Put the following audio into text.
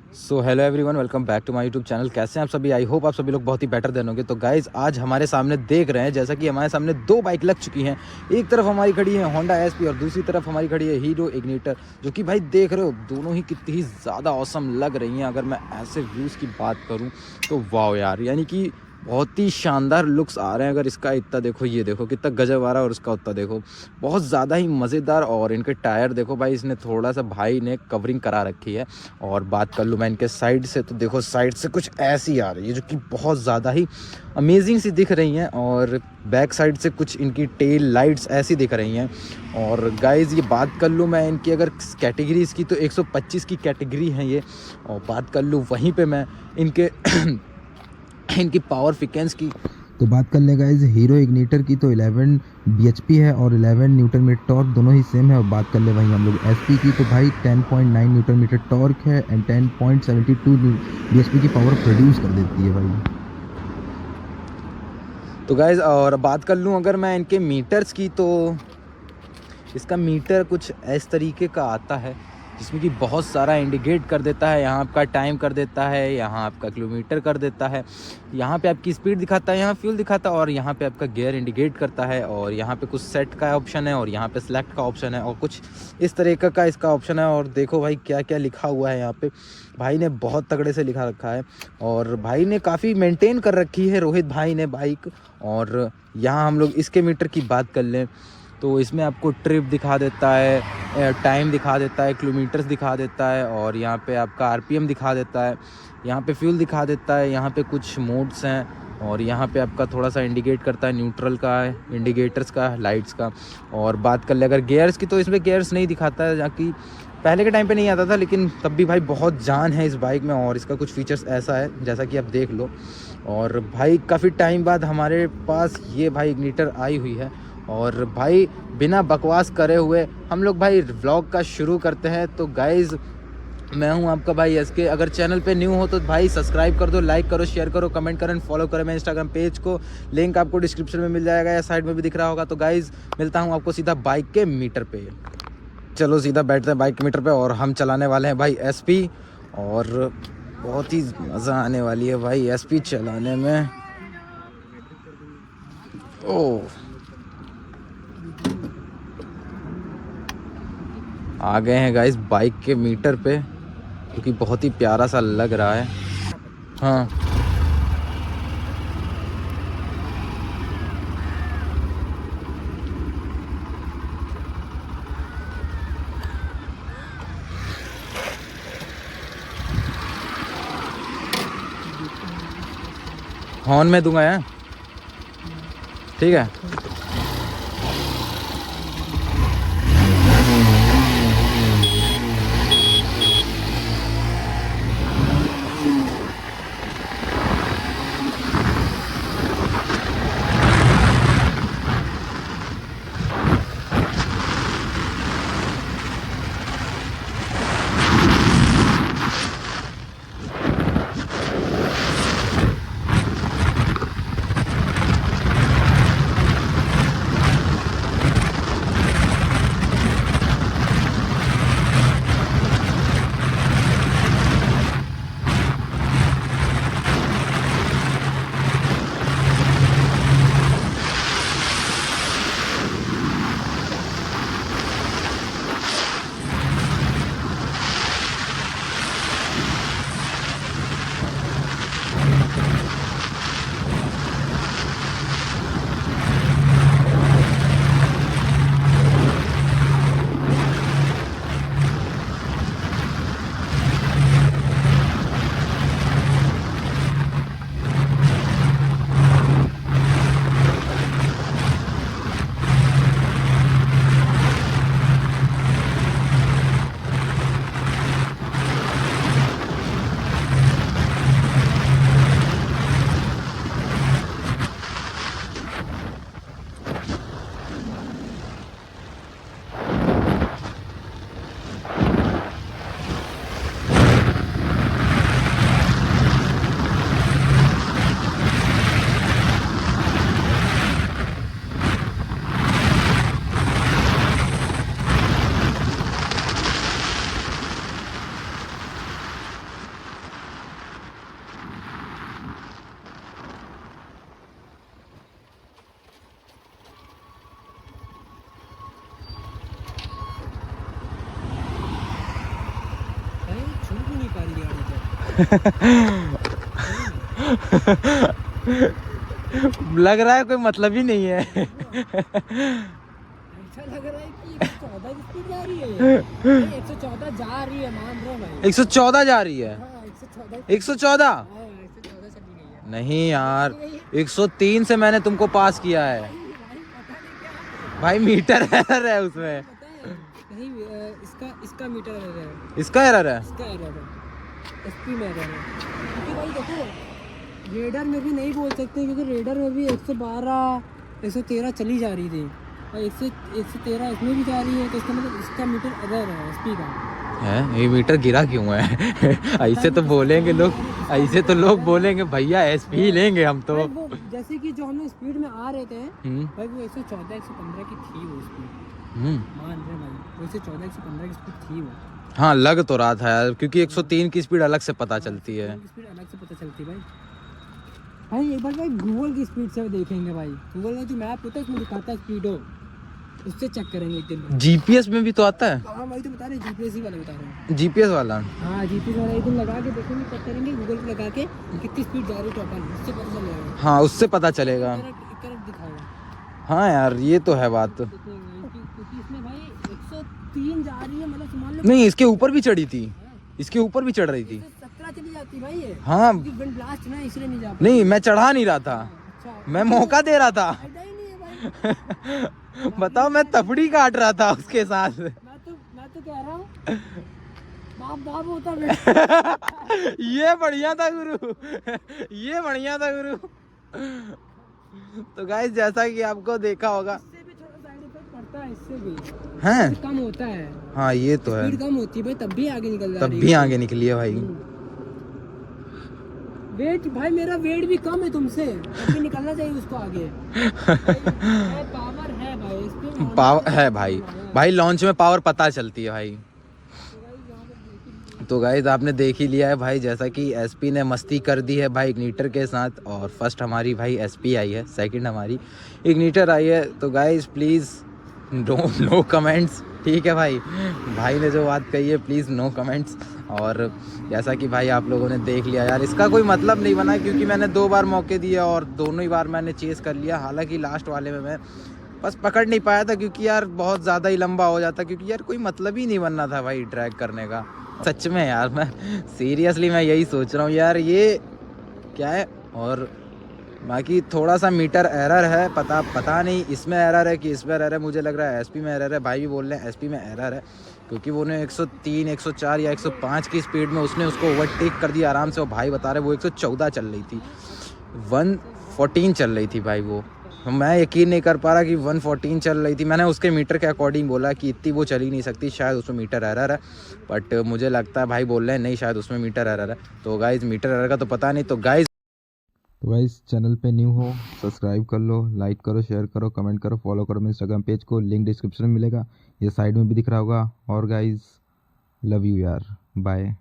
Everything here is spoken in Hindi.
So hello everyone, welcome back to my YouTube channel. कैसे हैं आप सभी? आई होप आप सभी लोग बहुत ही बेटर देन होंगे। तो गाइज आज हमारे सामने देख रहे हैं जैसा कि हमारे सामने दो बाइक लग चुकी हैं। एक तरफ हमारी खड़ी है होंडा एसपी और दूसरी तरफ हमारी खड़ी है हीरो इग्निटर, जो कि भाई देख रहे हो दोनों ही कितनी ही ज़्यादा ऑसम लग रही हैं। अगर मैं ऐसे व्यूज़ की बात करूँ तो वाओ यार, यानी कि बहुत ही शानदार लुक्स आ रहे हैं। अगर इसका इतना देखो, ये देखो कितना गजब आ रहा है, और उसका उतना देखो बहुत ज़्यादा ही मज़ेदार। और इनके टायर देखो भाई, इसने थोड़ा सा भाई ने कवरिंग करा रखी है। और बात कर लूँ मैं इनके साइड से, तो देखो साइड से कुछ ऐसी आ रही है जो कि बहुत ज़्यादा ही अमेजिंग सी दिख रही हैं। और बैक साइड से कुछ इनकी टेल लाइट्स ऐसी दिख रही हैं। और गाइज़ ये बात कर लूँ मैं इनकी अगर कैटेगरीज़ की, तो 125 की कैटेगरी है ये। और बात कर लूँ वहीं पे मैं इनके इनकी पावर फ्रिक्वेंस की, तो बात कर लें गाइज हीरो इग्निटर की, तो 11 bhp है और 11 न्यूटन मीटर टॉर्क दोनों ही सेम है। और बात कर ले वहीं हम लोग एसपी की, तो भाई 10.9 न्यूटन मीटर टॉर्क है एंड 10.72 bhp की पावर प्रोड्यूस कर देती है भाई। तो गाइज़ और बात कर लूँ अगर मैं इनके मीटर्स की, तो इसका मीटर कुछ इस तरीके का आता है जिसमें कि बहुत सारा इंडिकेट कर देता है। यहाँ आपका टाइम कर देता है, यहाँ आपका किलोमीटर कर देता है, यहाँ पे आपकी स्पीड दिखाता है, यहाँ फ्यूल दिखाता है, और यहाँ पे आपका गियर इंडिकेट करता है। और यहाँ पे कुछ सेट का ऑप्शन है और यहाँ पे सेलेक्ट का ऑप्शन है और कुछ इस तरीके का इसका ऑप्शन है। और देखो भाई क्या क्या लिखा हुआ है यहाँ पे, भाई ने बहुत तगड़े से लिखा रखा है। और भाई ने काफ़ी मेंटेन कर रखी है रोहित भाई ने बाइक। और यहाँ हम लोग इसके मीटर की बात कर लें तो इसमें आपको ट्रिप दिखा देता है, टाइम दिखा देता है, किलोमीटर्स दिखा देता है, और यहाँ पे आपका आरपीएम दिखा देता है, यहाँ पे फ्यूल दिखा देता है, यहाँ पे कुछ मोड्स हैं, और यहाँ पे आपका थोड़ा सा इंडिकेट करता है न्यूट्रल का, इंडिकेटर्स का, लाइट्स का। और बात कर ले अगर गियर्स की, तो इसमें गियर्स नहीं दिखाता है, जबकि पहले के टाइम पे नहीं आता था, लेकिन तब भी भाई बहुत जान है इस बाइक में। और इसका कुछ फीचर्स ऐसा है जैसा कि आप देख लो। और भाई काफ़ी टाइम बाद हमारे पास ये भाई इग्निटर आई हुई है। और भाई बिना बकवास करे हुए हम लोग भाई व्लॉग का शुरू करते हैं। तो गाइज़ मैं हूं आपका भाई एसके। अगर चैनल पे न्यू हो तो भाई सब्सक्राइब कर दो, लाइक करो, शेयर करो, कमेंट करो, फॉलो करो मेरे इंस्टाग्राम पेज को। लिंक आपको डिस्क्रिप्शन में मिल जाएगा या साइड में भी दिख रहा होगा। तो गाइज़ मिलता हूं आपको सीधा बाइक के मीटर पे। चलो सीधा बैठते हैं बाइक के मीटर पे, और हम चलाने वाले हैं भाई एसपी। और बहुत ही मज़ा आने वाली है भाई एसपी चलाने में। ओह, आ गए हैं गाइस बाइक के मीटर पे, क्योंकि बहुत ही प्यारा सा लग रहा है। हाँ, हॉर्न में दूंगा यार, ठीक है। नहीं पा रही गाड़ी लग रहा है कोई मतलब ही नहीं है। ऐसा लग रहा है कि 114 की स्पीड जा रही है ये। भाई 114 जा रही है, मान रहे हो भाई। 114 जा रही है। हाँ 114। 114 हाँ 114 चली गई है। नहीं यार, 103 से मैंने तुमको पास किया है भाई पता नहीं क्या भाई। मीटर एरर है उसमें। पता है नहीं, इसका मीटर एरर है, इसका एरर है। इसका एरर है, एसपी में एरर है। क्योंकि भाई देखो रेडर में भी नहीं बोल सकते, क्योंकि रेडर में भी 112 113 चली जा रही थी और 113 इसमें भी जा रही है, तो इसका मतलब इसका मीटर एरर है एसपी का। है ये मीटर गिरा क्यों है? ऐसे तो बोलेंगे लोग, ऐसे तो लोग बोलेंगे भैया एसपी लेंगे हम तो। भाई वो जैसे कि जो हम स्पीड में आ रहे थे हम्म भाई, वो 114 115 की थी वो स्पीड, हम्म। मान रहे भाई, वो 114 115 की स्पीड थी वो। हाँ लग तो रहा था यार, क्योंकि 103 की स्पीड अलग से पता चलती है। स्पीड अलग से पता चलती है भाई। भाई एक बार भाई गूगल की स्पीड से देखेंगे भाई, गूगल में जो मैप होता है उसमें दिखाता है स्पीड हो, उससे चेक करेंगे एक दिन। जीपीएस में भी तो आता है। हाँ भाई तो बता रहे जीपीएस ही वाला बता रहे हैं। जीपीएस वाला। हाँ जीपीएस वाला एक दिन लगा के देखेंगे, चेक करेंगे गूगल पे लगा के कितनी स्पीड जा रही है टोटल, उससे पता चल जाएगा। हाँ उससे पता चलेगा। करेक्ट दिखाएगा। हाँ यार ये तो है बात। क्योंकि इसमें भाई 103 जा रही है, मतलब मान लो नहीं इसके ऊपर भी चढ़ी थी, इसके ऊपर भी चढ़ रही थी। 17 चली जाती भाई ये। हाँ क्योंकि विंड ब्लास्ट ना इसलिए नहीं जा नहीं मैं चढ़ा नहीं रहा था, अच्छा मैं मौका दे रहा था। फायदा ही नहीं है भाई। बताओ मैं तफड़ी काट रहा था उसके साथ। मैं तो कह रहा हूँ बाप बाप होता बेटा। ये बढ़िया था गुरु, ये बढ़िया था गुरु। तो गाइस जैसा कि आपको देखा होगा, इससे भी थोड़ा साइड इफेक्ट पड़ता है, इससे भी हैं। कम होता है, हाँ ये तो है, स्पीड कम होती है भाई, तब भी आगे निकल जा तब रही भी है। आगे निकली है भाई। वेट भाई मेरा वेट भी कम है तुमसे, तब भी निकलना चाहिए उसको आगे। भाई, पावर है भाई इस पे, पावर है भाई, भाई लॉन्च में पावर पता चलती है भाई। तो गाइस आपने देख ही लिया है भाई, जैसा कि एसपी ने मस्ती कर दी है भाई इग्निटर के साथ। और फर्स्ट हमारी भाई एसपी आई है, सेकंड हमारी इग्निटर आई है। तो गाइस प्लीज़ नो कमेंट्स, ठीक है भाई। भाई ने जो बात कही है प्लीज़ नो कमेंट्स। और जैसा कि भाई आप लोगों ने देख लिया यार, इसका कोई मतलब नहीं बना, क्योंकि मैंने 2 बार मौके दिए और दोनों ही बार मैंने चेस कर लिया। हालांकि लास्ट वाले में मैं बस पकड़ नहीं पाया था, क्योंकि यार बहुत ज़्यादा ही लंबा हो जाता, क्योंकि यार कोई मतलब ही नहीं बनना था भाई ड्रैग करने का। सच में यार मैं सीरियसली मैं यही सोच रहा हूँ यार, ये क्या है। और बाकी थोड़ा सा मीटर एरर है, पता नहीं इसमें एरर है कि इसमें एरर है। मुझे लग रहा है एसपी में एरर है, भाई भी बोल रहे हैं एसपी में एरर है, क्योंकि वो ने 103 104 या 105 की स्पीड में उसने उसको ओवरटेक कर दिया आराम से। और भाई बता रहे वो 114 चल रही थी, 114 चल रही थी भाई वो। मैं यकीन नहीं कर पा रहा कि 114 चल रही थी। मैंने उसके मीटर के अकॉर्डिंग बोला कि इतनी वो चल ही नहीं सकती, शायद उसमें मीटर एरर है। बट मुझे लगता है भाई बोल रहे हैं नहीं शायद उसमें मीटर एरर है। तो गाइज मीटर एरर का तो पता नहीं। तो गाइज चैनल पे न्यू हो सब्सक्राइब कर लो, लाइक करो, शेयर करो, कमेंट करो, फॉलो करो मेरे इंस्टाग्राम पेज को, लिंक डिस्क्रिप्शन में मिलेगा, ये साइड में भी दिख रहा होगा। और गाइज लव यू यार, बाय।